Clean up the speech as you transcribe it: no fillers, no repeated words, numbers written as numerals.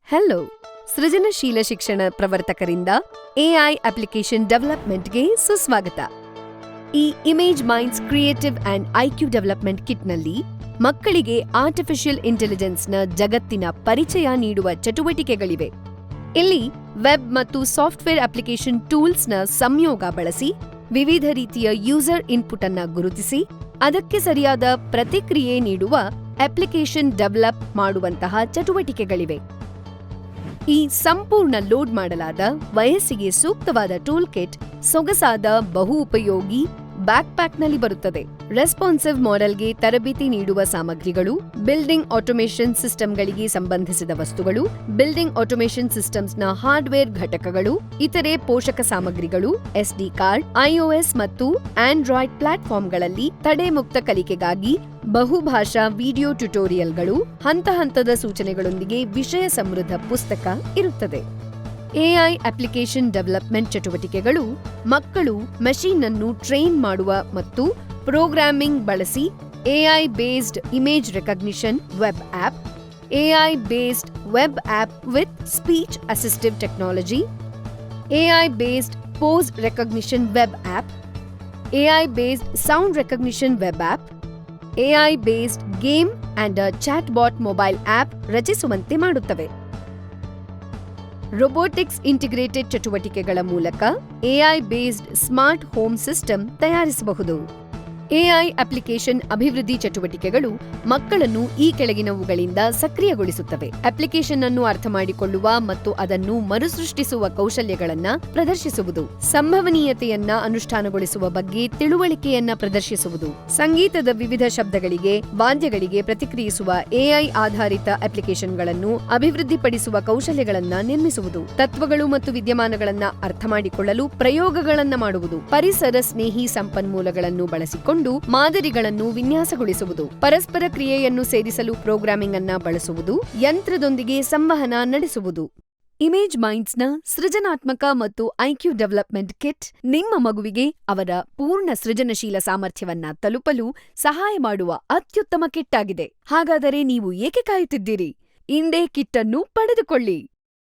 Hello, ಸೃಜನಶೀಲ ಶಿಕ್ಷಣ ಪ್ರವರ್ತಕರಿಂದ AI application ಡೆವಲಪ್ಮೆಂಟ್‌ಗೆ ಸುಸ್ವಾಗತ. ಈ image minds creative and IQ development ಕಿಟ್‌ನಲ್ಲಿ ಮಕ್ಕಳಿಗೆ ಆರ್ಟಿಫಿಷಿಯಲ್ ಇಂಟೆಲಿಜೆನ್ಸ್‌ನ ಜಗತ್ತಿನ ಪರಿಚಯ ನೀಡುವ ಚಟುವಟಿಕೆಗಳಿವೆ. ಇಲ್ಲಿ ವೆಬ್ ಮತ್ತು ಸಾಫ್ಟ್ವೇರ್ ಅಪ್ಲಿಕೇಶನ್ ಟೂಲ್ಸ್‌ನ ಸಂಯೋಗ ಬಳಸಿ ವಿವಿಧ ರೀತಿಯ ಯೂಸರ್ ಇನ್ಪುಟ್ ಅನ್ನ ಗುರುತಿಸಿ ಅದಕ್ಕೆ ಸರಿಯಾದ ಪ್ರತಿಕ್ರಿಯೆ ನೀಡುವ ಅಪ್ಲಿಕೇಶನ್ ಡೆವಲಪ್ ಮಾಡುವಂತಹ ಚಟುವಟಿಕೆಗಳಿವೆ. ಈ ಸಂಪೂರ್ಣ ಲೋಡ್ ಮಾಡಲಾದ ವಯಸ್ಸಿಗೆ ಸೂಕ್ತವಾದ ಟೂಲ್ ಕಿಟ್ ಸೊಗಸಾದ ಬಹು ಉಪಯೋಗಿ ಬ್ಯಾಕ್‌ಪ್ಯಾಕ್‌ನಲ್ಲಿ ಬರುತ್ತದೆ. ರೆಸ್ಪಾನ್ಸಿವ್ ಮಾಡೆಲ್‌ಗೆ ತರಬೇತಿ ನೀಡುವ ಸಾಮಗ್ರಿಗಳು, ಬಿಲ್ಡಿಂಗ್ ಆಟೋಮೇಷನ್ ಸಿಸ್ಟಮ್‌ಗಳಿಗೆ ಸಂಬಂಧಿಸಿದ ವಸ್ತುಗಳು, ಬಿಲ್ಡಿಂಗ್ ಆಟೋಮೇಷನ್ ಸಿಸ್ಟಮ್ಸ್‌ನ ಹಾರ್ಡ್ವೇರ್ ಘಟಕಗಳು, ಇತರೆ ಪೋಷಕ ಸಾಮಗ್ರಿಗಳು, ಎಸ್‌ಡಿ ಕಾರ್ಡ್, ಐಒಎಸ್ ಮತ್ತು ಆಂಡ್ರಾಯ್ಡ್ ಪ್ಲಾಟ್‌ಫಾರ್ಮ್‌ಗಳಲ್ಲಿ ತಡೆಮುಕ್ತ ಕಲಿಕೆಗಾಗಿ ಬಹುಭಾಷಾ ವಿಡಿಯೋ ಟ್ಯುಟೋರಿಯಲ್‌ಗಳು, ಹಂತ-ಹಂತದ ಸೂಚನೆಗಳೊಂದಿಗೆ ವಿಷಯ ಸಮೃದ್ಧ ಪುಸ್ತಕ ಇರುತ್ತದೆ. ಎಐ ಅಪ್ಲಿಕೇಶನ್ ಡೆವಲಪ್ಮೆಂಟ್ ಚಟುವಟಿಕೆಗಳು ಮಕ್ಕಳು ಮೆಷಿನ್ ಅನ್ನು ಟ್ರೈನ್ ಮಾಡುವ ಮತ್ತು ಪ್ರೋಗ್ರಾಮಿಂಗ್ ಬಳಸಿ AI based image recognition web app, AI based web app with speech assistive technology, AI based pose recognition web app, AI based sound recognition web app, AI based game and chatbot mobile app ರಚಿಸುವಂತೆ ಮಾಡುತ್ತವೆ. robotics integrated ಚಟುವಟಿಕೆಗಳ ಮೂಲಕ AI based smart home system ತಯಾರಿಸಬಹುದು. AI application ಅಭಿವೃದ್ಧಿ ಚಟುವಟಿಕೆಗಳು ಮಕ್ಕಳನ್ನು ಈ ಕೆಳಗಿನವುಗಳಿಂದ ಸಕ್ರಿಯಗೊಳಿಸುತ್ತವೆ. Application ಅನ್ನು ಅರ್ಥಮಾಡಿಕೊಳ್ಳುವ ಮತ್ತು ಅದನ್ನು ಮರುಸೃಷ್ಟಿಸುವ ಕೌಶಲ್ಯಗಳನ್ನು ಪ್ರದರ್ಶಿಸುವುದು, ಸಂಭವನೀಯತೆಯನ್ನ ಅನುಷ್ಠಾನಗೊಳಿಸುವ ಬಗ್ಗೆ ತಿಳುವಳಿಕೆಯನ್ನ ಪ್ರದರ್ಶಿಸುವುದು, ಸಂಗೀತದ ವಿವಿಧ ಶಬ್ದಗಳಿಗೆ, ವಾದ್ಯಗಳಿಗೆ ಪ್ರತಿಕ್ರಿಯಿಸುವ ಎಐ ಆಧಾರಿತ ಅಪ್ಲಿಕೇಶನ್ಗಳನ್ನು ಅಭಿವೃದ್ಧಿಪಡಿಸುವ ಕೌಶಲ್ಯಗಳನ್ನ ನಿರ್ಮಿಸುವುದು, ತತ್ವಗಳು ಮತ್ತು ವಿದ್ಯಮಾನಗಳನ್ನ ಅರ್ಥಮಾಡಿಕೊಳ್ಳಲು ಪ್ರಯೋಗಗಳನ್ನ ಮಾಡುವುದು, ಪರಿಸರ ಸ್ನೇಹಿ ಸಂಪನ್ಮೂಲಗಳನ್ನು ಬಳಸಿಕೊಂಡು ಮಾದರಿಗಳನ್ನು ವಿನ್ಯಾಸಗೊಳಿಸುವುದು, ಪರಸ್ಪರ ಕ್ರಿಯೆಯನ್ನು ಸೇರಿಸಲು ಪ್ರೋಗ್ರಾಮಿಂಗ್ ಅನ್ನ ಬಳಸುವುದು, ಯಂತ್ರದೊಂದಿಗೆ ಸಂವಹನ ನಡೆಸುವುದು. ಇಮೇಜ್ ಮೈಂಡ್ಸ್‌ನ ಸೃಜನಾತ್ಮಕ ಮತ್ತು ಐಕ್ಯೂ ಡೆವಲಪ್ಮೆಂಟ್ ಕಿಟ್ ನಿಮ್ಮ ಮಗುವಿಗೆ ಅವರ ಪೂರ್ಣ ಸೃಜನಶೀಲ ಸಾಮರ್ಥ್ಯವನ್ನ ತಲುಪಲು ಸಹಾಯ ಮಾಡುವ ಅತ್ಯುತ್ತಮ ಕಿಟ್ ಆಗಿದೆ. ಹಾಗಾದರೆ ನೀವು ಏಕೆ ಕಾಯುತ್ತಿದ್ದೀರಿ? ಇಂದೇ ಕಿಟ್ ಅನ್ನು ಪಡೆದುಕೊಳ್ಳಿ.